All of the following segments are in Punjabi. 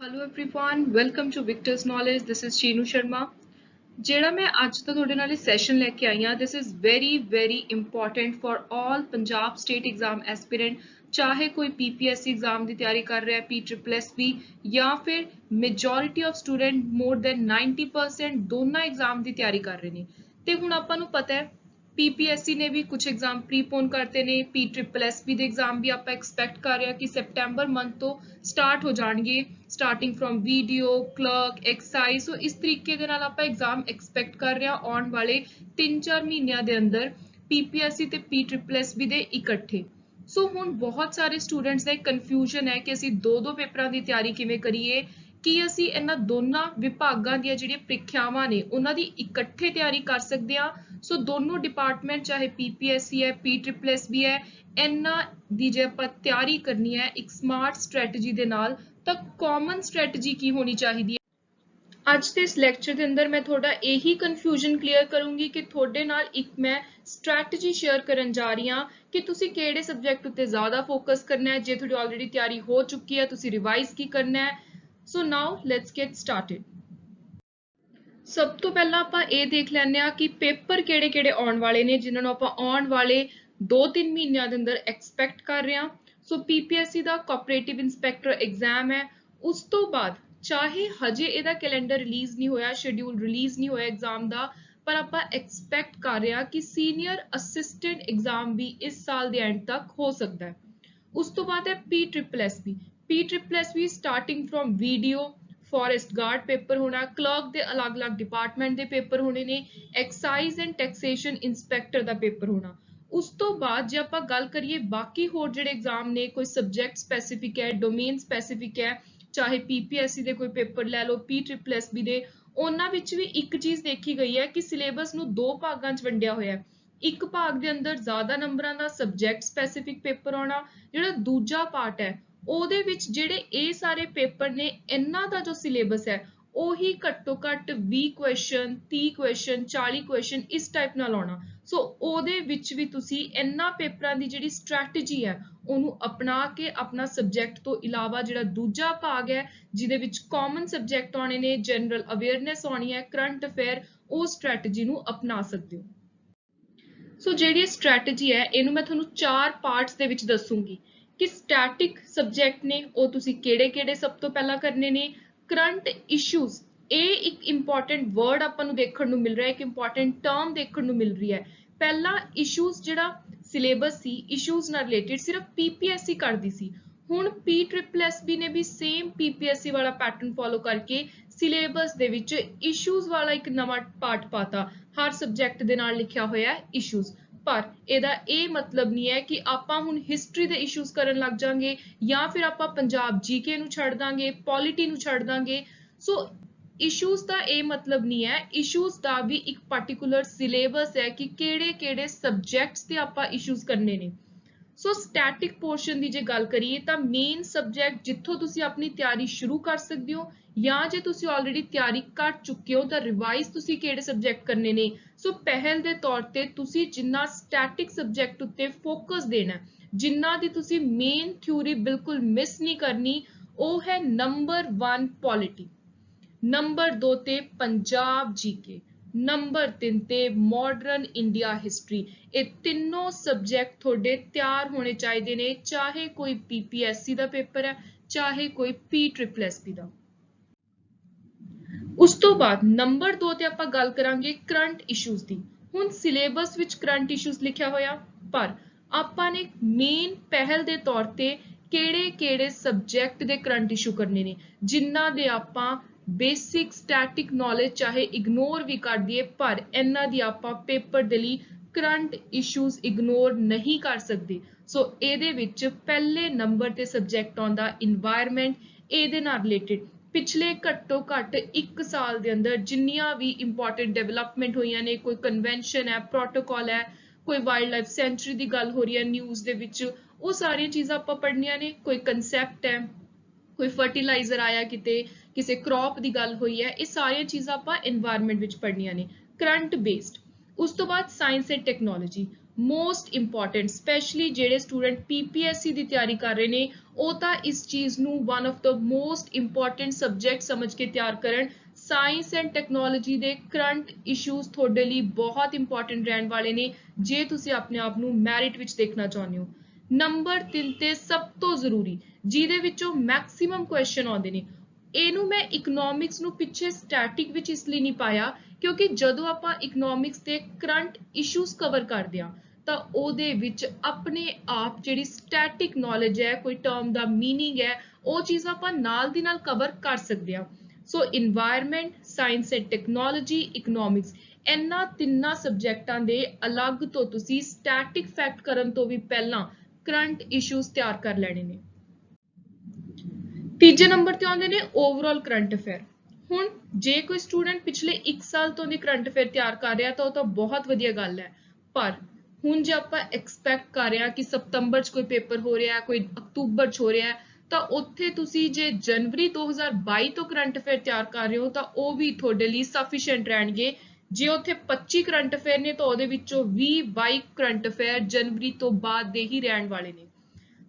Hello everyone, welcome to Victor's Knowledge. This is Sheenu Sharma. ਜਿਹੜਾ ਮੈਂ ਅੱਜ ਦਾ ਤੁਹਾਡੇ ਨਾਲ ਇਹ ਸੈਸ਼ਨ ਲੈ ਕੇ ਆਈ ਹਾਂ, this is very important for all Punjab state exam aspirant, ਚਾਹੇ ਕੋਈ ਪੀਪੀਐਸਸੀ ਐਗਜ਼ਾਮ ਦੀ ਤਿਆਰੀ ਕਰ ਰਿਹਾ ਹੈ, PSSB ਜਾਂ ਫਿਰ majority of student more than 90% ਦੋਨਾਂ ਐਗਜ਼ਾਮ ਦੀ ਤਿਆਰੀ ਕਰ ਰਹੇ ਨੇ। ਤੇ ਹੁਣ ਆਪਾਂ ਨੂੰ ਪਤਾ ਹੈ पीपीएससी ने भी कुछ एग्जाम प्रीपोन करते ने, PSSB ਦੇ एग्जाम भी ਆਪਾਂ ਐਕਸਪੈਕਟ ਕਰ ਰਹੇ ਹਾਂ ਕਿ ਸੈਪਟੈਂਬਰ ਮੰਥ ਤੋਂ ਸਟਾਰਟ ਹੋ ਜਾਣਗੇ, starting from video clerk excise. So ਇਸ ਤਰੀਕੇ ਦੇ ਨਾਲ ਆਪਾਂ ਐਗਜ਼ਾਮ ਐਕਸਪੈਕਟ ਕਰ ਰਹੇ ਹਾਂ ਆਉਣ ਵਾਲੇ 3-4 ਮਹੀਨਿਆਂ ਦੇ ਅੰਦਰ PPSC ਤੇ PSSB ਦੇ ਇਕੱਠੇ। ਸੋ ਹੁਣ ਬਹੁਤ ਸਾਰੇ ਸਟੂਡੈਂਟਸ ਦਾ ਕਨਫਿਊਜ਼ਨ ਹੈ ਕਿ ਅਸੀਂ ਦੋ ਪੇਪਰਾਂ ਦੀ ਤਿਆਰੀ ਕਿਵੇਂ ਕਰੀਏ, ਕਿ ਅਸੀਂ ਇਹਨਾਂ ਦੋਨਾਂ ਵਿਭਾਗਾਂ ਦੀਆਂ ਜਿਹੜੀਆਂ ਪ੍ਰੀਖਿਆਵਾਂ ਨੇ ਉਹਨਾਂ ਦੀ ਇਕੱਠੇ ਤਿਆਰੀ ਕਰ ਸਕਦੇ ਹਾਂ। ਸੋ ਦੋਨੋਂ ਡਿਪਾਰਟਮੈਂਟ ਚਾਹੇ PPSC ਹੈ PSSB ਹੈ, ਇਹਨਾਂ ਦੀ ਜੇ ਆਪਾਂ ਤਿਆਰੀ ਕਰਨੀ ਹੈ ਇੱਕ ਸਮਾਰਟ ਸਟ੍ਰੈਟਜੀ ਦੇ ਨਾਲ, ਤਾਂ ਕਾਮਨ ਸਟ੍ਰੈਟਜੀ ਕੀ ਹੋਣੀ ਚਾਹੀਦੀ ਹੈ। ਅੱਜ ਦੇ ਇਸ ਲੈਕਚਰ ਦੇ ਅੰਦਰ ਮੈਂ ਤੁਹਾਡਾ ਇਹੀ ਕਨਫਿਊਜ਼ਨ ਕਲੀਅਰ ਕਰੂੰਗੀ ਕਿ ਤੁਹਾਡੇ ਨਾਲ ਇੱਕ ਮੈਂ ਸਟ੍ਰੈਟਜੀ ਸ਼ੇਅਰ ਕਰਨ ਜਾ ਰਹੀ ਹਾਂ ਕਿ ਤੁਸੀਂ ਕਿਹੜੇ ਸਬਜੈਕਟ ਉੱਤੇ ਜ਼ਿਆਦਾ ਫੋਕਸ ਕਰਨਾ ਹੈ। ਜੇ ਤੁਹਾਡੀ ਆਲਰੇਡੀ ਤਿਆਰੀ ਹੋ ਚੁੱਕੀ ਹੈ ਤੁਸੀਂ ਰਿਵਾਈਜ਼ ਕੀ ਕਰਨਾ ਹੈ। ਸੋ ਨਾਓ ਲੈਟਸ ਗੈਟ ਸਟਾਰਟਡ। ਸਭ ਤੋਂ ਪਹਿਲਾਂ ਆਪਾਂ ਇਹ ਦੇਖ ਲੈਂਦੇ ਹਾਂ ਕਿ ਪੇਪਰ ਕਿਹੜੇ ਆਉਣ ਵਾਲੇ ਨੇ ਜਿਨ੍ਹਾਂ ਨੂੰ ਆਪਾਂ ਆਉਣ ਵਾਲੇ 2-3 ਮਹੀਨਿਆਂ ਦੇ ਅੰਦਰ ਐਕਸਪੈਕਟ ਕਰ ਰਹੇ ਹਾਂ। ਸੋ PPSC ਦਾ ਕੋਆਪਰੇਟਿਵ ਇੰਸਪੈਕਟਰ ਐਗਜ਼ਾਮ ਹੈ। ਉਸ ਤੋਂ ਬਾਅਦ ਚਾਹੇ ਹਜੇ ਇਹਦਾ ਕੈਲੰਡਰ ਰਿਲੀਜ਼ ਨਹੀਂ ਹੋਇਆ, ਸ਼ੈਡਿਊਲ ਰਿਲੀਜ਼ ਨਹੀਂ ਹੋਇਆ ਐਗਜ਼ਾਮ ਦਾ, ਪਰ ਆਪਾਂ ਐਕਸਪੈਕਟ ਕਰ ਰਹੇ ਹਾਂ ਕਿ ਸੀਨੀਅਰ ਅਸਿਸਟੈਂਟ ਐਗਜ਼ਾਮ ਵੀ ਇਸ ਸਾਲ ਦੇ ਐਂਡ ਤੱਕ ਹੋ ਸਕਦਾ ਹੈ। ਉਸ ਤੋਂ ਬਾਅਦ ਹੈ PSSB starting from video forest guard paper ਹੋਣਾ, ਕਲਰਕ ਦੇ ਅਲੱਗ-ਅਲੱਗ ਡਿਪਾਰਟਮੈਂਟ ਦੇ ਪੇਪਰ ਹੋਣੇ ਨੇ, excise and taxation inspector the paper ਹੋਣਾ। ਉਸ ਤੋਂ ਬਾਅਦ ਜੇ ਆਪਾਂ ਗੱਲ ਕਰੀਏ ਬਾਕੀ ਹੋਰ ਜਿਹੜੇ ਐਗਜ਼ਾਮ ਨੇ, ਕੋਈ ਸਬਜੈਕਟ ਸਪੈਸੀਫਿਕ ਹੈ, ਡੋਮੇਨ ਸਪੈਸੀਫਿਕ ਹੈ, ਚਾਹੇ PPSC ਦੇ ਕੋਈ ਪੇਪਰ ਲੈ ਲਓ, PSSB ਦੇ, ਉਹਨਾਂ ਵਿੱਚ ਵੀ ਇੱਕ ਚੀਜ਼ ਦੇਖੀ ਗਈ ਹੈ ਕਿ ਸਿਲੇਬਸ ਨੂੰ ਦੋ ਭਾਗਾਂ 'ਚ ਵੰਡਿਆ ਹੋਇਆ ਹੈ। ਇੱਕ ਭਾਗ ਦੇ ਅੰਦਰ ਜ਼ਿਆਦਾ ਨੰਬਰਾਂ ਦਾ ਸਬਜੈਕਟ ਸਪੈਸੀਫਿਕ ਪੇਪਰ ਆਉਣਾ, ਜਿਹੜਾ ਦੂਜਾ ਪਾਰਟ ਹੈ ਉਹਦੇ ਵਿੱਚ ਜਿਹੜੇ ਇਹ ਸਾਰੇ ਪੇਪਰ ਨੇ ਇਹਨਾਂ ਦਾ ਜੋ ਸਿਲੇਬਸ ਹੈ ਉਹੀ ਘੱਟੋ ਘੱਟ 20 ਕੁਐਸਚਨ 30 ਕੁਐਸਚਨ 40 ਕੁਐਸਚਨ ਇਸ ਟਾਈਪ ਨਾਲ ਆਉਣਾ। ਸੋ ਉਹਦੇ ਵਿੱਚ ਵੀ ਤੁਸੀਂ ਇਹਨਾਂ ਪੇਪਰਾਂ ਦੀ ਜਿਹੜੀ ਸਟ੍ਰੈਟਜੀ ਹੈ ਉਹਨੂੰ ਅਪਣਾ ਕੇ ਆਪਣਾ ਸਬਜੈਕਟ ਤੋਂ ਇਲਾਵਾ ਜਿਹੜਾ ਦੂਜਾ ਭਾਗ ਹੈ ਜਿਹਦੇ ਵਿੱਚ ਕਾਮਨ ਸਬਜੈਕਟ ਆਉਣੇ ਨੇ, ਜਨਰਲ ਅਵੇਅਰਨੈਸ ਆਉਣੀ ਹੈ, ਕਰੰਟ ਅਫੇਅਰ, ਉਹ ਸਟ੍ਰੈਟਜੀ ਨੂੰ ਅਪਣਾ ਸਕਦੇ ਹੋ। ਸੋ ਜਿਹੜੀ ਸਟ੍ਰੈਟਜੀ ਹੈ ਇਹਨੂੰ ਮੈਂ ਤੁਹਾਨੂੰ 4 ਪਾਰਟਸ ਦੇ ਵਿੱਚ ਦੱਸੂਗੀ ਕਿ ਸਟੈਟਿਕ ਸਬਜੈਕਟ ਨੇ ਉਹ ਤੁਸੀਂ ਕਿਹੜੇ ਸਭ ਤੋਂ ਪਹਿਲਾਂ ਕਰਨੇ ਨੇ। ਕਰੰਟ ਇਸ਼ੂਜ਼, ਇਹ ਇੱਕ ਇੰਪੋਰਟੈਂਟ ਵਰਡ ਆਪਾਂ ਨੂੰ ਦੇਖਣ ਨੂੰ ਮਿਲ ਰਿਹਾ ਹੈ, ਇੱਕ ਇੰਪੋਰਟੈਂਟ ਟਰਮ ਦੇਖਣ ਨੂੰ ਮਿਲ ਰਹੀ ਹੈ। ਪਹਿਲਾ ਇਸ਼ੂਜ਼ ਜਿਹੜਾ ਸਿਲੇਬਸ ਸੀ ਇਸ਼ੂਜ਼ ਨਾਲ ਰਿਲੇਟਡ ਸਿਰਫ PPSC ਕਰਦੀ ਸੀ, ਹੁਣ PSSB ਨੇ ਵੀ ਸੇਮ PPSC ਵਾਲਾ ਪੈਟਰਨ ਫੋਲੋ ਕਰਕੇ ਸਿਲੇਬਸ ਦੇ ਵਿੱਚ ਇਸ਼ੂਜ਼ ਵਾਲਾ ਇੱਕ ਨਵਾਂ ਪਾਰਟ ਪਾਤਾ, ਹਰ ਸਬਜੈਕਟ ਦੇ ਨਾਲ ਲਿਖਿਆ ਹੋਇਆ ਹੈ ਇਸ਼ੂਜ਼। ਪਰ ਇਹਦਾ ਇਹ ਮਤਲਬ ਨਹੀਂ ਹੈ ਕਿ ਆਪਾਂ ਹੁਣ ਹਿਸਟਰੀ ਦੇ ਇਸ਼ੂਜ਼ ਕਰਨ ਲੱਗ ਜਾਾਂਗੇ ਜਾਂ ਫਿਰ ਆਪਾਂ ਪੰਜਾਬ GK ਨੂੰ ਛੱਡ ਦਾਂਗੇ, ਪੋਲਿਟੀ ਨੂੰ ਛੱਡ ਦਾਂਗੇ। ਸੋ ਇਸ਼ੂਜ਼ ਦਾ ਇਹ ਮਤਲਬ ਨਹੀਂ ਹੈ, ਇਸ਼ੂਜ਼ ਦਾ ਵੀ ਇੱਕ ਪਾਰਟਿਕੂਲਰ ਸਿਲੇਬਸ ਹੈ ਕਿ ਕਿਹੜੇ ਸਬਜੈਕਟਸ ਤੇ ਆਪਾਂ ਇਸ਼ੂਜ਼ ਕਰਨੇ ਨੇ। ਸੋ ਸਟੈਟਿਕ ਪੋਰਸ਼ਨ ਦੀ ਜੇ ਗੱਲ ਕਰੀਏ ਤਾਂ ਮੇਨ ਸਬਜੈਕਟ ਜਿੱਥੋਂ ਤੁਸੀਂ ਆਪਣੀ ਤਿਆਰੀ ਸ਼ੁਰੂ ਕਰ ਸਕਦੇ ਹੋ, ਜਾਂ ਜੇ ਤੁਸੀਂ ਆਲਰੇਡੀ ਤਿਆਰੀ ਕਰ ਚੁੱਕੇ ਹੋ ਤਾਂ ਰਿਵਾਈਜ਼ ਤੁਸੀਂ ਕਿਹੜੇ ਸਬਜੈਕਟ ਕਰਨੇ ਨੇ। ਸੋ ਪਹਿਲ ਦੇ ਤੌਰ ਤੇ ਤੁਸੀਂ ਜਿੰਨਾ ਸਟੈਟਿਕ ਸਬਜੈਕਟ ਉੱਤੇ ਫੋਕਸ ਦੇਣਾ, ਜਿੰਨਾ ਦੀ ਤੁਸੀਂ ਮੇਨ ਥਿਊਰੀ ਬਿਲਕੁਲ ਮਿਸ ਨਹੀਂ ਕਰਨੀ, ਉਹ ਹੈ ਨੰਬਰ 1 ਪੋਲਿਟੀ, ਨੰਬਰ 2 ਤੇ ਪੰਜਾਬ GK, ਨੰਬਰ 3 ਤੇ ਮਾਡਰਨ ਇੰਡੀਆ ਹਿਸਟਰੀ। ਇਹ ਤਿੰਨੋਂ ਸਬਜੈਕਟ ਤੁਹਾਡੇ ਤਿਆਰ ਹੋਣੇ ਚਾਹੀਦੇ ਨੇ, ਚਾਹੇ ਕੋਈ PPSC ਦਾ ਪੇਪਰ ਹੈ ਚਾਹੇ ਕੋਈ PSSB ਦਾ। ਉਸ ਤੋਂ ਬਾਅਦ ਨੰਬਰ 2 ਤੇ ਆਪਾਂ ਗੱਲ ਕਰਾਂਗੇ ਕਰੰਟ ਇਸ਼ੂਜ਼ ਦੀ। ਹੁਣ ਸਿਲੇਬਸ ਵਿੱਚ ਕਰੰਟ ਇਸ਼ੂਜ਼ ਲਿਖਿਆ ਹੋਇਆ, ਪਰ ਆਪਾਂ ਨੇ ਮੇਨ ਪਹਿਲ ਦੇ ਤੌਰ ਤੇ ਕਿਹੜੇ ਸਬਜੈਕਟ ਦੇ ਕਰੰਟ ਇਸ਼ੂ ਕਰਨੇ ਨੇ, ਜਿਨ੍ਹਾਂ ਦੇ ਆਪਾਂ ਬੇਸਿਕ ਸਟੈਟਿਕ ਨੌਲੇਜ ਚਾਹੇ ਇਗਨੋਰ ਵੀ ਕਰ ਦਈਏ, ਪਰ ਇਹਨਾਂ ਦੀ ਆਪਾਂ ਪੇਪਰ ਦੇ ਲਈ ਕਰੰਟ ਇਸ਼ੂਜ਼ ਇਗਨੋਰ ਨਹੀਂ ਕਰ ਸਕਦੇ। ਸੋ ਇਹਦੇ ਵਿੱਚ ਪਹਿਲੇ ਨੰਬਰ ਤੇ ਸਬਜੈਕਟ ਆਉਂਦਾ ਇਨਵਾਇਰਨਮੈਂਟ, ਇਹਦੇ ਨਾਲ ਰਿਲੇਟਡ ਪਿਛਲੇ ਘੱਟੋ ਘੱਟ 1 ਸਾਲ ਦੇ ਅੰਦਰ ਜਿੰਨੀਆਂ ਵੀ ਇੰਪੋਰਟੈਂਟ ਡਿਵੈਲਪਮੈਂਟ ਹੋਈਆਂ ਨੇ, ਕੋਈ ਕਨਵੈਨਸ਼ਨ ਹੈ, ਪ੍ਰੋਟੋਕਾਲ ਹੈ, ਕੋਈ ਵਾਈਲਡ ਲਾਈਫ ਸੈਂਚੁਰੀ ਦੀ ਗੱਲ ਹੋ ਰਹੀ ਹੈ ਨਿਊਜ਼ ਦੇ ਵਿੱਚ, ਉਹ ਸਾਰੀਆਂ ਚੀਜ਼ਾਂ ਆਪਾਂ ਪੜ੍ਹਨੀਆਂ ਨੇ। ਕੋਈ ਕੰਸੈਪਟ ਹੈ, ਕੋਈ ਫਰਟੀਲਾਈਜ਼ਰ ਆਇਆ ਕਿਤੇ, ਕਿਸੇ ਕ੍ਰੌਪ ਦੀ ਗੱਲ ਹੋਈ ਹੈ, ਇਹ ਸਾਰੀਆਂ ਚੀਜ਼ਾਂ ਆਪਾਂ এনवायरमेंट ਵਿੱਚ ਪੜ੍ਹਨੀਆਂ ਨੇ, ਕਰੰਟ ਬੇਸਡ। ਉਸ ਤੋਂ ਬਾਅਦ science and technology, most important specially ਜਿਹੜੇ ਸਟੂਡੈਂਟ ਪੀਪੀਐਸਸੀ ਦੀ ਤਿਆਰੀ ਕਰ ਰਹੇ ਨੇ ਉਹ ਤਾਂ ਇਸ ਚੀਜ਼ ਨੂੰ one of the most important subject ਸਮਝ ਕੇ ਤਿਆਰ ਕਰਨ। ਸਾਇੰਸ ਐਂਡ ਟੈਕਨੋਲੋਜੀ ਦੇ ਕਰੰਟ ਇਸ਼ੂਜ਼ ਤੁਹਾਡੇ ਲਈ ਬਹੁਤ ਇੰਪੋਰਟੈਂਟ ਰਹਿਣ ਵਾਲੇ ਨੇ ਜੇ ਤੁਸੀਂ ਆਪਣੇ ਆਪ ਨੂੰ ਮੈਰਿਟ ਵਿੱਚ ਦੇਖਣਾ ਚਾਹੁੰਦੇ ਹੋ। ਨੰਬਰ 3 ਤੇ ਸਭ ਤੋਂ ਜ਼ਰੂਰੀ ਜਿਹਦੇ ਵਿੱਚੋਂ ਮੈਕਸਿਮਮ ਕੁਐਸਚਨ ਆਉਂਦੇ ਨੇ, ਇਹਨੂੰ ਮੈਂ ਇਕਨੋਮਿਕਸ ਨੂੰ ਪਿੱਛੇ ਸਟੈਟਿਕ ਵਿੱਚ ਇਸ ਲਈ ਨਹੀਂ ਪਾਇਆ ਕਿਉਂਕਿ ਜਦੋਂ ਆਪਾਂ ਇਕਨੋਮਿਕਸ ਦੇ ਕਰੰਟ ਇਸ਼ੂਜ਼ ਕਵਰ ਕਰਦੇ ਹਾਂ ਤਾਂ ਉਹਦੇ ਵਿੱਚ ਆਪਣੇ ਆਪ ਜਿਹੜੀ ਸਟੈਟਿਕ ਨੌਲੇਜ ਹੈ, ਕੋਈ ਟਰਮ ਦਾ ਮੀਨਿੰਗ ਹੈ, ਉਹ ਚੀਜ਼ਾਂ ਆਪਾਂ ਨਾਲ ਦੀ ਨਾਲ ਕਵਰ ਕਰ ਸਕਦੇ ਹਾਂ। So environment, science and technology, economics, ਇਹਨਾਂ ਤਿੰਨਾਂ ਸਬਜੈਕਟਾਂ ਦੇ ਅਲੱਗ ਤੋਂ ਤੁਸੀਂ ਸਟੈਟਿਕ ਫੈਕਟ ਕਰਨ ਤੋਂ ਵੀ ਪਹਿਲਾਂ ਕਰੰਟ ਇਸ਼ੂਜ਼ ਤਿਆਰ ਕਰ ਲੈਣੇ ਨੇ। ਤੀਜੇ ਨੰਬਰ ਤੇ ਆਉਂਦੇ ਨੇ ਓਵਰਆਲ ਕਰੰਟ ਅਫੇਅਰ। ਹੁਣ ਜੇ ਕੋਈ ਸਟੂਡੈਂਟ ਪਿਛਲੇ 1 ਸਾਲ ਤੋਂ ਦੀ ਕਰੰਟ ਅਫੇਅਰ ਤਿਆਰ ਕਰ ਰਿਹਾ ਤਾਂ ਉਹ ਤਾਂ ਬਹੁਤ ਵਧੀਆ ਗੱਲ ਹੈ, ਪਰ ਹੁਣ ਜੇ ਆਪਾਂ ਐਕਸਪੈਕਟ ਕਰ ਰਹੇ ਹਾਂ ਕਿ ਸਤੰਬਰ 'ਚ ਕੋਈ ਪੇਪਰ ਹੋ ਰਿਹਾ, ਕੋਈ ਅਕਤੂਬਰ 'ਚ ਹੋ ਰਿਹਾ, ਤਾਂ ਉੱਥੇ ਤੁਸੀਂ ਜੇ ਜਨਵਰੀ 2022 ਤੋਂ ਕਰੰਟ ਅਫੇਅਰ ਤਿਆਰ ਕਰ ਰਹੇ ਹੋ ਤਾਂ ਉਹ ਵੀ ਤੁਹਾਡੇ ਲਈ ਸਫੀਸ਼ੀਐਂਟ ਰਹਿਣਗੇ। ਜੇ ਉੱਥੇ 25 ਕਰੰਟ ਅਫੇਅਰ ਨੇ ਤਾਂ ਉਹਦੇ ਵਿੱਚੋਂ 20-22 ਕਰੰਟ ਅਫੇਅਰ ਜਨਵਰੀ ਤੋਂ ਬਾਅਦ ਦੇ ਹੀ ਰਹਿਣ ਵਾਲੇ ਨੇ।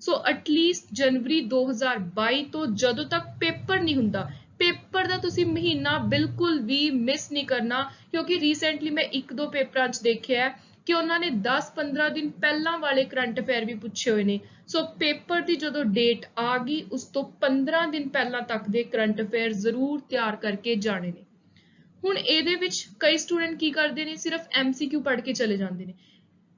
ਸੋ ਐਟਲੀਸਟ ਜਨਵਰੀ 2022 ਤੋਂ ਜਦੋਂ ਤੱਕ ਪੇਪਰ ਨਹੀਂ ਹੁੰਦਾ, ਪੇਪਰ ਦਾ ਤੁਸੀਂ ਮਹੀਨਾ ਬਿਲਕੁਲ ਵੀ ਮਿਸ ਨਹੀਂ ਕਰਨਾ ਕਿਉਂਕਿ ਰੀਸੈਂਟਲੀ ਮੈਂ 1-2 ਪੇਪਰਾਂ 'ਚ ਦੇਖਿਆ ਕਿ ਉਹਨਾਂ ਨੇ 10-15 ਦਿਨ ਪਹਿਲਾਂ ਵਾਲੇ ਕਰੰਟ ਅਫੇਅਰ ਵੀ ਪੁੱਛੇ ਹੋਏ ਨੇ। ਸੋ ਪੇਪਰ ਦੀ ਜਦੋਂ ਡੇਟ ਆ ਗਈ ਉਸ ਤੋਂ 15 ਦਿਨ ਪਹਿਲਾਂ ਤੱਕ ਦੇ ਕਰੰਟ ਅਫੇਅਰ ਜ਼ਰੂਰ ਤਿਆਰ ਕਰਕੇ ਜਾਣੇ ਨੇ। ਹੁਣ ਇਹਦੇ ਵਿੱਚ ਕਈ ਸਟੂਡੈਂਟ ਕੀ ਕਰਦੇ ਨੇ, ਸਿਰਫ MCQ ਪੜ੍ਹ ਕੇ ਚਲੇ ਜਾਂਦੇ ਨੇ।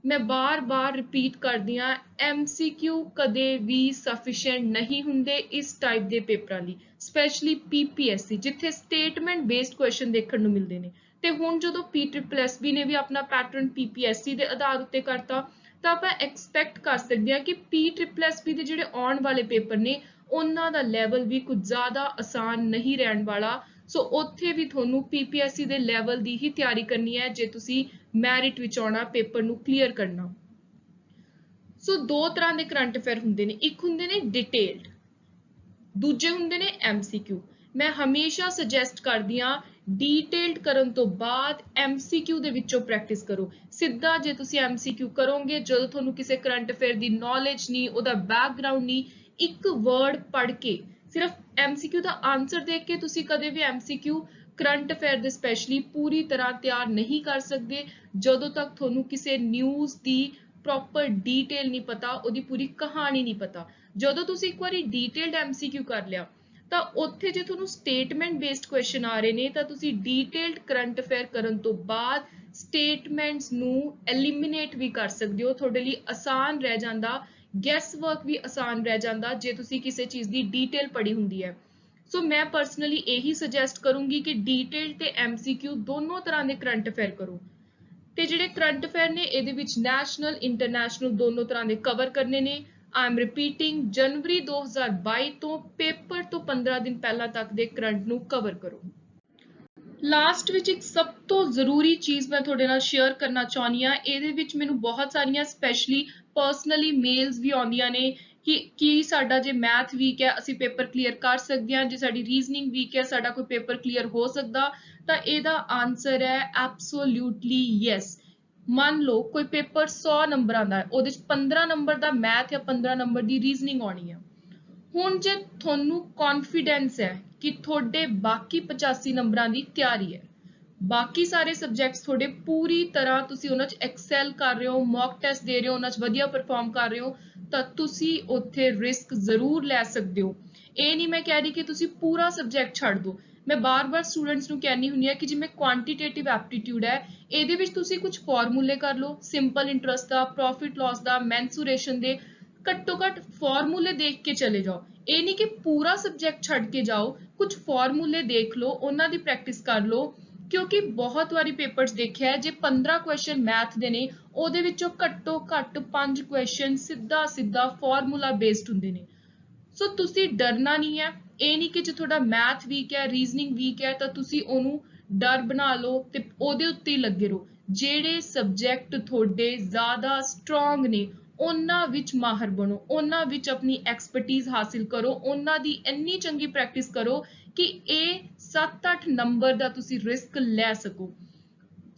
ਮੈਂ ਬਾਰ-ਬਾਰ ਰਿਪੀਟ ਕਰਦੀ ਹਾਂ, MCQ ਕਦੇ ਵੀ ਸਫੀਸ਼ੀਐਂਟ ਨਹੀਂ ਹੁੰਦੇ ਇਸ ਟਾਈਪ ਦੇ ਪੇਪਰਾਂ ਲਈ, ਸਪੈਸ਼ਲੀ PPSC ਜਿੱਥੇ ਸਟੇਟਮੈਂਟ ਬੇਸਡ ਕੁਐਸਚਨ ਦੇਖਣ ਨੂੰ ਮਿਲਦੇ ਨੇ। ਤੇ ਹੁਣ ਜਦੋਂ PSSB ਨੇ ਵੀ ਆਪਣਾ ਪੈਟਰਨ PPSC ਦੇ ਆਧਾਰ ਉੱਤੇ ਕਰਤਾ ਤਾਂ ਆਪਾਂ ਐਕਸਪੈਕਟ ਕਰ ਸਕਦੇ ਹਾਂ ਕਿ PSSB ਦੇ ਜਿਹੜੇ ਆਉਣ ਵਾਲੇ ਪੇਪਰ ਨੇ ਉਹਨਾਂ ਦਾ ਲੈਵਲ ਵੀ ਕੁਝ ਜ਼ਿਆਦਾ ਆਸਾਨ ਨਹੀਂ ਰਹਿਣ ਵਾਲਾ। ਸੋ ਉੱਥੇ ਵੀ ਤੁਹਾਨੂੰ PPSC ਦੇ ਲੈਵਲ ਦੀ ਹੀ ਤਿਆਰੀ ਕਰਨੀ ਹੈ ਜੇ ਤੁਸੀਂ ਮੈਰਿਟ ਵਿੱਚ ਆਉਣਾ, ਪੇਪਰ ਨੂੰ ਕਲੀਅਰ ਕਰਨਾ। ਸੋ 2 ਤਰ੍ਹਾਂ ਦੇ ਕਰੰਟ ਅਫੇਅਰ ਹੁੰਦੇ ਨੇ, ਇੱਕ ਹੁੰਦੇ ਨੇ ਡਿਟੇਲਡ, ਦੂਜੇ ਹੁੰਦੇ ਨੇ MCQ। ਮੈਂ ਹਮੇਸ਼ਾ ਸੁਜੈਸਟ ਕਰਦੀ ਹਾਂ ਡੀਟੇਲਡ ਕਰਨ ਤੋਂ ਬਾਅਦ MCQ ਦੇ ਵਿੱਚੋਂ ਪ੍ਰੈਕਟਿਸ ਕਰੋ। ਸਿੱਧਾ ਜੇ ਤੁਸੀਂ MCQ ਕਰੋਗੇ ਜਦੋਂ ਤੁਹਾਨੂੰ ਕਿਸੇ ਕਰੰਟ ਅਫੇਅਰ ਦੀ ਨੌਲੇਜ ਨਹੀਂ, ਉਹਦਾ ਬੈਕਗ੍ਰਾਉਂਡ ਨਹੀਂ, ਇੱਕ ਵਰਡ ਪੜ੍ਹ ਕੇ ਸਿਰਫ MCQ ਦਾ ਆਨਸਰ ਦੇਖ ਕੇ ਤੁਸੀਂ ਕਦੇ ਵੀ MCQ ਕਰੰਟ ਅਫੇਅਰ ਦੇ ਸਪੈਸ਼ਲੀ ਪੂਰੀ ਤਰ੍ਹਾਂ ਤਿਆਰ ਨਹੀਂ ਕਰ ਸਕਦੇ ਜਦੋਂ ਤੱਕ ਤੁਹਾਨੂੰ ਕਿਸੇ ਨਿਊਜ਼ ਦੀ ਪ੍ਰੋਪਰ ਡੀਟੇਲ ਨਹੀਂ ਪਤਾ, ਉਹਦੀ ਪੂਰੀ ਕਹਾਣੀ ਨਹੀਂ ਪਤਾ। ਜਦੋਂ ਤੁਸੀਂ ਇੱਕ ਵਾਰੀ ਡੀਟੇਲਡ MCQ ਕਰ ਲਿਆ ਤਾਂ ਉੱਥੇ ਜੇ ਤੁਹਾਨੂੰ ਸਟੇਟਮੈਂਟ ਬੇਸਡ ਕੁਐਸਚਨ ਆ ਰਹੇ ਨੇ ਤਾਂ ਤੁਸੀਂ ਡੀਟੇਲਡ ਕਰੰਟ ਅਫੇਅਰ ਕਰਨ ਤੋਂ ਬਾਅਦ ਸਟੇਟਮੈਂਟਸ ਨੂੰ ਐਲੀਮੀਨੇਟ ਵੀ ਕਰ ਸਕਦੇ ਹੋ। ਤੁਹਾਡੇ ਲਈ ਆਸਾਨ ਰਹਿ ਜਾਂਦਾ, ਗੈਸ ਵਰਕ ਵੀ ਆਸਾਨ ਰਹਿ ਜਾਂਦਾ ਜੇ ਤੁਸੀਂ ਕਿਸੇ ਚੀਜ਼ ਦੀ ਡੀਟੇਲ ਪੜ੍ਹੀ ਹੁੰਦੀ ਹੈ। ਸੋ ਮੈਂ ਪਰਸਨਲੀ ਇਹੀ ਸੁਜੈਸਟ ਕਰੂੰਗੀ ਕਿ ਡੀਟੇਲਡ ਤੇ MCQ ਦੋਨੋਂ ਤਰ੍ਹਾਂ ਦੇ ਕਰੰਟ ਅਫੇਅਰ ਕਰੋ। ਤੇ ਜਿਹੜੇ ਕਰੰਟ ਅਫੇਅਰ ਨੇ ਇਹਦੇ ਵਿੱਚ ਨੈਸ਼ਨਲ, ਇੰਟਰਨੈਸ਼ਨਲ ਦੋਨੋਂ ਤਰ੍ਹਾਂ ਦੇ ਕਵਰ ਕਰਨੇ ਨੇ। I am repeating, ਜਨਵਰੀ 2022 ਤੋਂ ਪੇਪਰ ਤੋਂ 15 ਦਿਨ ਪਹਿਲਾਂ ਤੱਕ ਦੇ ਕਰੰਟ ਨੂੰ ਕਵਰ ਕਰੋ। ਲਾਸਟ ਵਿੱਚ ਇੱਕ ਸਭ ਤੋਂ ਜ਼ਰੂਰੀ ਚੀਜ਼ ਮੈਂ ਤੁਹਾਡੇ ਨਾਲ ਸ਼ੇਅਰ ਕਰਨਾ ਚਾਹੁੰਦੀ ਹਾਂ। ਇਹਦੇ ਵਿੱਚ ਮੈਨੂੰ ਬਹੁਤ ਸਾਰੀਆਂ ਸਪੈਸ਼ਲੀ ਪਰਸਨਲੀ ਮੇਲਸ ਵੀ ਆਉਂਦੀਆਂ ਨੇ ਕਿ ਕੀ ਸਾਡਾ ਜੇ ਮੈਥ ਵੀਕ ਹੈ ਅਸੀਂ ਪੇਪਰ ਕਲੀਅਰ ਕਰ ਸਕਦੇ ਹਾਂ, ਜੇ ਸਾਡੀ ਰੀਜ਼ਨਿੰਗ ਵੀਕ ਹੈ ਸਾਡਾ ਕੋਈ ਪੇਪਰ ਕਲੀਅਰ ਹੋ ਸਕਦਾ, ਤਾਂ ਇਹਦਾ ਆਨਸਰ ਹੈ ਐਬਸੋਲਿਊਟਲੀ ਯੈਸ। ਮੰਨ ਲਓ ਕੋਈ ਪੇਪਰ 100 ਨੰਬਰਾਂ ਦਾ ਹੈ, ਉਹਦੇ 'ਚ 15 ਨੰਬਰ ਦਾ ਮੈਥ ਜਾਂ 15 ਨੰਬਰ ਦੀ ਰੀਜ਼ਨਿੰਗ ਆਉਣੀ ਹੈ। ਹੁਣ ਜੇ ਤੁਹਾਨੂੰ ਕੌਨਫੀਡੈਂਸ ਹੈ ਕਿ ਤੁਹਾਡੇ ਬਾਕੀ 85 ਨੰਬਰਾਂ ਦੀ ਤਿਆਰੀ ਹੈ, ਬਾਕੀ ਸਾਰੇ ਸਬਜੈਕਟਸ ਤੁਹਾਡੇ ਪੂਰੀ ਤਰ੍ਹਾਂ ਤੁਸੀਂ ਉਹਨਾਂ 'ਚ ਐਕਸੈਲ ਕਰ ਰਹੇ ਹੋ, ਮੌਕ ਟੈਸਟ ਦੇ ਰਹੇ ਹੋ, ਉਹਨਾਂ 'ਚ ਵਧੀਆ ਪਰਫਾਰਮ ਕਰ ਰਹੇ ਹੋ, ਤਾਂ ਤੁਸੀਂ ਉੱਥੇ ਰਿਸਕ ਜ਼ਰੂਰ ਲੈ ਸਕਦੇ ਹੋ। ਇਹ ਨਹੀਂ ਮੈਂ ਕਹਿ ਰਹੀ ਕਿ ਤੁਸੀਂ ਪੂਰਾ ਸਬਜੈਕਟ ਛੱਡ ਦਿਓ। ਮੈਂ ਬਾਰ-ਬਾਰ ਸਟੂਡੈਂਟਸ ਨੂੰ ਕਹਿੰਦੀ ਹੁੰਦੀ ਹਾਂ ਕਿ ਜਿਵੇਂ ਕੁਆਂਟੀਟੇਟਿਵ ਐਪਟੀਟਿਊਡ ਹੈ, ਇਹਦੇ ਵਿੱਚ ਤੁਸੀਂ ਕੁਝ ਫਾਰਮੂਲੇ ਕਰ ਲਓ, ਸਿੰਪਲ ਇੰਟਰਸਟ ਦਾ, ਪ੍ਰੋਫਿਟ ਲਾਸ ਦਾ, ਮੈਂਸੂਰੇਸ਼ਨ ਦੇ, ਘੱਟੋ ਘੱਟ ਫਾਰਮੂਲੇ ਦੇਖ ਕੇ ਚਲੇ ਜਾਓ। ਇਹ ਨਹੀਂ ਕਿ ਪੂਰਾ ਸਬਜੈਕਟ ਛੱਡ ਕੇ ਜਾਓ, ਕੁਝ ਫਾਰਮੂਲੇ ਦੇਖ ਲਓ, ਉਹਨਾਂ ਦੀ ਪ੍ਰੈਕਟਿਸ ਕਰ ਲਓ। ਕਿਉਂਕਿ ਬਹੁਤ ਵਾਰੀ ਪੇਪਰਸ ਦੇਖਿਆ ਜੇ 15 ਕੁਐਸਚਨ ਮੈਥ ਦੇ ਨੇ, ਉਹਦੇ ਵਿੱਚੋਂ ਘੱਟੋ ਘੱਟ 5 ਕੁਐਸਚਨ ਸਿੱਧਾ ਫਾਰਮੂਲਾ ਬੇਸਡ ਹੁੰਦੇ ਨੇ। ਸੋ ਤੁਸੀਂ ਡਰਨਾ ਨਹੀਂ ਹੈ। ਇਹ ਨਹੀਂ ਕਿ ਜੇ ਤੁਹਾਡਾ ਮੈਥ ਵੀਕ ਹੈ, ਰੀਜ਼ਨਿੰਗ ਵੀਕ ਹੈ ਤਾਂ ਤੁਸੀਂ ਉਹਨੂੰ ਡਰ ਬਣਾ ਲਓ ਤੇ ਉਹਦੇ ਉੱਤੇ ਹੀ ਲੱਗੇ ਰਹੋ। ਜਿਹੜੇ ਸਬਜੈਕਟ ਤੁਹਾਡੇ ਜ਼ਿਆਦਾ ਸਟਰੋਂਗ ਨੇ ਉਹਨਾਂ ਵਿੱਚ ਮਾਹਰ ਬਣੋ, ਉਹਨਾਂ ਵਿੱਚ ਆਪਣੀ ਐਕਸਪਰਟੀਜ਼ ਹਾਸਿਲ ਕਰੋ, ਉਹਨਾਂ ਦੀ ਇੰਨੀ ਚੰਗੀ ਪ੍ਰੈਕਟਿਸ ਕਰੋ ਕਿ ਇਹ 7-8 ਨੰਬਰ ਦਾ ਤੁਸੀਂ ਰਿਸਕ ਲੈ ਸਕੋ।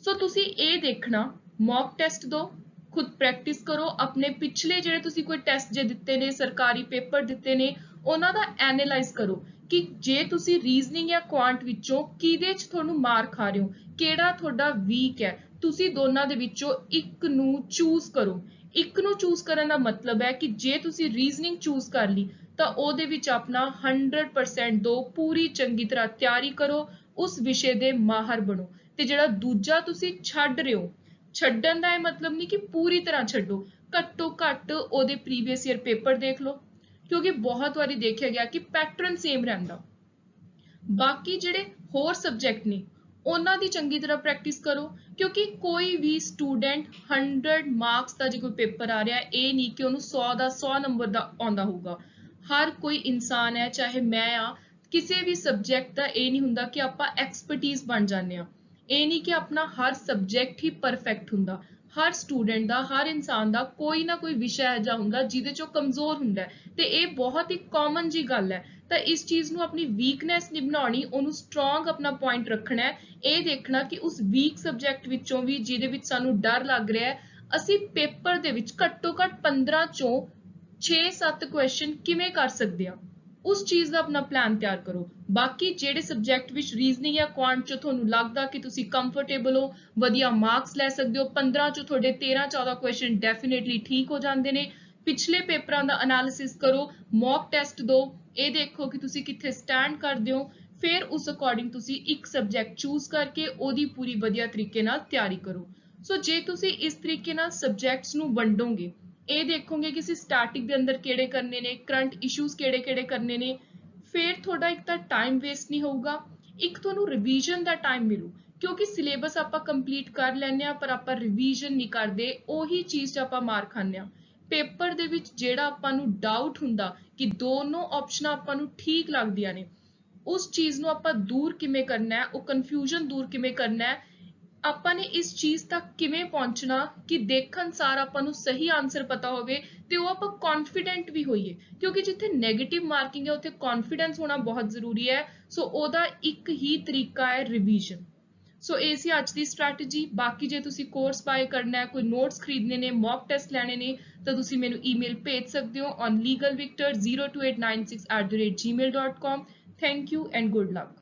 ਸੋ ਤੁਸੀਂ ਇਹ ਦੇਖਣਾ, ਮੌਕ ਟੈਸਟ ਦਿਓ, खुद प्रैक्टिस करो, अपने पिछले ਜਿਹੜੇ ਤੁਸੀਂ ਕੋਈ ਟੈਸਟ ਜੇ ਦਿੱਤੇ ਨੇ, ਸਰਕਾਰੀ ਪੇਪਰ ਦਿੱਤੇ ਨੇ, ਉਹਨਾਂ ਦਾ ਐਨਾਲਾਈਜ਼ ਕਰੋ ਕਿ ਜੇ ਤੁਸੀਂ ਰੀਜ਼ਨਿੰਗ ਜਾਂ ਕੁਆਂਟ ਵਿੱਚੋਂ ਕਿਹਦੇ 'ਚ ਤੁਹਾਨੂੰ ਮਾਰ ਖਾ ਰਹੇ ਹੋ, ਕਿਹੜਾ ਤੁਹਾਡਾ ਵੀਕ ਹੈ, ਤੁਸੀਂ ਦੋਨਾਂ ਦੇ ਵਿੱਚੋਂ ਇੱਕ ਨੂੰ ਚੂਜ਼ ਕਰੋ। ਇੱਕ ਨੂੰ ਚੂਜ਼ ਕਰਨ ਦਾ ਮਤਲਬ ਹੈ ਕਿ ਜੇ ਤੁਸੀਂ ਰੀਜ਼ਨਿੰਗ ਚੂਜ਼ ਕਰ ਲਈ ਤਾਂ ਉਹਦੇ ਵਿੱਚ ਆਪਣਾ 100% ਦਿਓ, ਪੂਰੀ ਚੰਗੀ ਤਰ੍ਹਾਂ ਤਿਆਰੀ ਕਰੋ, ਉਸ ਵਿਸ਼ੇ ਦੇ ਮਾਹਰ ਬਣੋ। ਤੇ ਜਿਹੜਾ ਦੂਜਾ ਤੁਸੀਂ ਛੱਡ ਰਹੇ ਹੋ, ਛੱਡਣ ਦਾ ਇਹ ਮਤਲਬ ਨਹੀਂ ਕਿ ਪੂਰੀ ਤਰ੍ਹਾਂ ਛੱਡੋ, ਘੱਟੋ ਘੱਟ ਉਹਦੇ ਪ੍ਰੀਵੀਅਸ ਈਅਰ ਪੇਪਰ ਦੇਖ ਲਓ, ਕਿਉਂਕਿ ਬਹੁਤ ਵਾਰੀ ਦੇਖਿਆ ਗਿਆ ਕਿ ਪੈਟਰਨ ਸੇਮ ਰਹਿੰਦਾ। ਬਾਕੀ ਜਿਹੜੇ ਹੋਰ ਸਬਜੈਕਟ ਨੇ ਉਹਨਾਂ ਦੀ ਚੰਗੀ ਤਰ੍ਹਾਂ ਪ੍ਰੈਕਟਿਸ ਕਰੋ, ਕਿਉਂਕਿ ਕੋਈ ਵੀ ਸਟੂਡੈਂਟ 100 ਮਾਰਕਸ ਦਾ ਜੇ ਕੋਈ ਪੇਪਰ ਆ ਰਿਹਾ, ਇਹ ਨਹੀਂ ਕਿ ਉਹਨੂੰ 100 ਦਾ 100 ਨੰਬਰ ਦਾ ਆਉਂਦਾ ਹੋਊਗਾ। ਹਰ ਕੋਈ ਇਨਸਾਨ ਹੈ, ਚਾਹੇ ਮੈਂ ਆ, ਕਿਸੇ ਵੀ ਸਬਜੈਕਟ ਦਾ ਇਹ ਨਹੀਂ ਹੁੰਦਾ ਕਿ ਆਪਾਂ ਐਕਸਪਰਟੀਜ਼ ਬਣ ਜਾਂਦੇ ਆ। ਇਹ ਨਹੀਂ ਕਿ ਆਪਣਾ ਹਰ ਸਬਜੈਕਟ ਹੀ ਪਰਫੈਕਟ ਹੁੰਦਾ। ਹਰ ਸਟੂਡੈਂਟ ਦਾ, ਹਰ ਇਨਸਾਨ ਦਾ ਕੋਈ ਨਾ ਕੋਈ ਵਿਸ਼ਾ ਇਹੋ ਜਿਹਾ ਹੁੰਦਾ ਜਿਹਦੇ ਚੋਂ ਕਮਜ਼ੋਰ ਹੁੰਦਾ, ਤੇ ਇਹ ਬਹੁਤ ਹੀ ਕਾਮਨ ਜੀ ਗੱਲ ਹੈ। ਤਾਂ ਇਸ ਚੀਜ਼ ਨੂੰ ਆਪਣੀ ਵੀਕਨੈਸ ਨਹੀਂ ਬਣਾਉਣੀ, ਉਹਨੂੰ ਸਟਰੋਂਗ ਆਪਣਾ ਪੁਆਇੰਟ ਰੱਖਣਾ ਹੈ। ਇਹ ਦੇਖਣਾ ਕਿ ਉਸ ਵੀਕ ਸਬਜੈਕਟ ਵਿੱਚੋਂ ਵੀ ਜਿਹਦੇ ਵਿੱਚ ਸਾਨੂੰ ਡਰ ਲੱਗ ਰਿਹਾ ਹੈ, ਅਸੀਂ ਪੇਪਰ ਦੇ ਵਿੱਚ ਘੱਟੋ ਘੱਟ 15 ਚੋਂ 6-7 ਕੁਐਸਚਨ ਕਿਵੇਂ ਕਰ ਸਕਦੇ ਹਾਂ, ਉਸ ਚੀਜ਼ ਦਾ ਆਪਣਾ ਪਲਾਨ ਤਿਆਰ ਕਰੋ। ਬਾਕੀ ਜਿਹੜੇ ਸਬਜੈਕਟ ਵਿੱਚ ਰੀਜ਼ਨਿੰਗ ਜਾਂ ਕੁਆਂਟ 'ਚ ਤੁਹਾਨੂੰ ਲੱਗਦਾ ਕਿ ਤੁਸੀਂ ਕੰਫਰਟੇਬਲ ਹੋ, ਵਧੀਆ ਮਾਰਕਸ ਲੈ ਸਕਦੇ ਹੋ, 15 ਚੋਂ ਤੁਹਾਡੇ 13-14 ਕੁਐਸਚਨ ਡੈਫੀਨੇਟਲੀ ਠੀਕ ਹੋ ਜਾਂਦੇ ਨੇ। ਪਿਛਲੇ ਪੇਪਰਾਂ ਦਾ ਐਨਾਲਿਸਿਸ ਕਰੋ, ਮੌਕ ਟੈਸਟ ਦਿਓ, ਇਹ ਦੇਖੋ ਕਿ ਤੁਸੀਂ ਕਿੱਥੇ ਸਟੈਂਡ ਕਰਦੇ ਹੋ, ਫਿਰ ਉਸ ਅਕੋਰਡਿੰਗ ਤੁਸੀਂ ਇੱਕ ਸਬਜੈਕਟ ਚੂਜ਼ ਕਰਕੇ ਉਹਦੀ ਪੂਰੀ ਵਧੀਆ ਤਰੀਕੇ ਨਾਲ ਤਿਆਰੀ ਕਰੋ। ਸੋ ਜੇ ਤੁਸੀਂ ਇਸ ਤਰੀਕੇ ਨਾਲ ਸਬਜੈਕਟਸ ਨੂੰ ਵੰਡੋਗੇ, ਇਹ ਦੇਖੋਗੇ ਕਿ ਅਸੀਂ ਸਟੈਟਿਕ ਦੇ ਅੰਦਰ ਕਿਹੜੇ ਕਰਨੇ ਨੇ, ਕਰੰਟ ਇਸ਼ੂਜ਼ ਕਿਹੜੇ-ਕਿਹੜੇ ਕਰਨੇ ਨੇ, ਫਿਰ ਤੁਹਾਡਾ ਇੱਕ ਤਾਂ ਟਾਈਮ ਵੇਸਟ ਨਹੀਂ ਹੋਊਗਾ, ਇੱਕ ਤੁਹਾਨੂੰ ਰਿਵੀਜ਼ਨ ਦਾ ਟਾਈਮ ਮਿਲੂ, ਕਿਉਂਕਿ ਸਿਲੇਬਸ ਆਪਾਂ ਕੰਪਲੀਟ ਕਰ ਲੈਂਦੇ ਆ ਪਰ ਆਪਾਂ ਰਿਵੀਜ਼ਨ ਨਹੀਂ ਕਰਦੇ, ਉਹੀ ਚੀਜ਼ 'ਚ ਆਪਾਂ ਮਾਰ ਖਾਂਦੇ ਆ। ਪੇਪਰ ਦੇ ਵਿੱਚ ਜਿਹੜਾ ਆਪਾਂ ਨੂੰ ਡਾਊਟ ਹੁੰਦਾ ਕਿ ਦੋਨੋਂ ਆਪਸ਼ਨਾਂ ਆਪਾਂ ਨੂੰ ਠੀਕ ਲੱਗਦੀਆਂ ਨੇ, ਉਸ ਚੀਜ਼ ਨੂੰ ਆਪਾਂ ਦੂਰ ਕਿਵੇਂ ਕਰਨਾ ਹੈ, ਉਹ ਕਨਫਿਊਜ਼ਨ ਦੂਰ ਕਿਵੇਂ ਕਰਨਾ ਹੈ, ਆਪਾਂ ਨੇ ਇਸ ਚੀਜ਼ ਤੱਕ ਕਿਵੇਂ ਪਹੁੰਚਣਾ ਕਿ ਦੇਖਣ ਸਾਰ ਆਪਾਂ ਨੂੰ ਸਹੀ ਆਨਸਰ ਪਤਾ ਹੋਵੇ ਤੇ ਉਹ ਆਪਾਂ ਕੌਨਫੀਡੈਂਟ ਵੀ ਹੋਈਏ, ਕਿਉਂਕਿ ਜਿੱਥੇ ਨੈਗੇਟਿਵ ਮਾਰਕਿੰਗ ਹੈ ਉੱਥੇ ਕੌਨਫੀਡੈਂਸ ਹੋਣਾ ਬਹੁਤ ਜ਼ਰੂਰੀ ਹੈ। ਸੋ ਉਹਦਾ ਇੱਕ ਹੀ ਤਰੀਕਾ ਹੈ ਰਿਵੀਜ਼ਨ। ਸੋ ਇਹ ਸੀ ਅੱਜ ਦੀ ਸਟ੍ਰੈਟਜੀ। ਬਾਕੀ ਜੇ ਤੁਸੀਂ ਕੋਰਸ ਬਾਏ ਕਰਨਾ ਹੈ, ਕੋਈ ਨੋਟਸ ਖਰੀਦਣੇ ਨੇ, ਮੌਕ ਟੈਸਟ ਲੈਣੇ ਨੇ, ਤਾਂ ਤੁਸੀਂ ਮੈਨੂੰ ਈਮੇਲ ਭੇਜ ਸਕਦੇ ਹੋ on legalvictor02896@gmail.com। Thank you and good luck.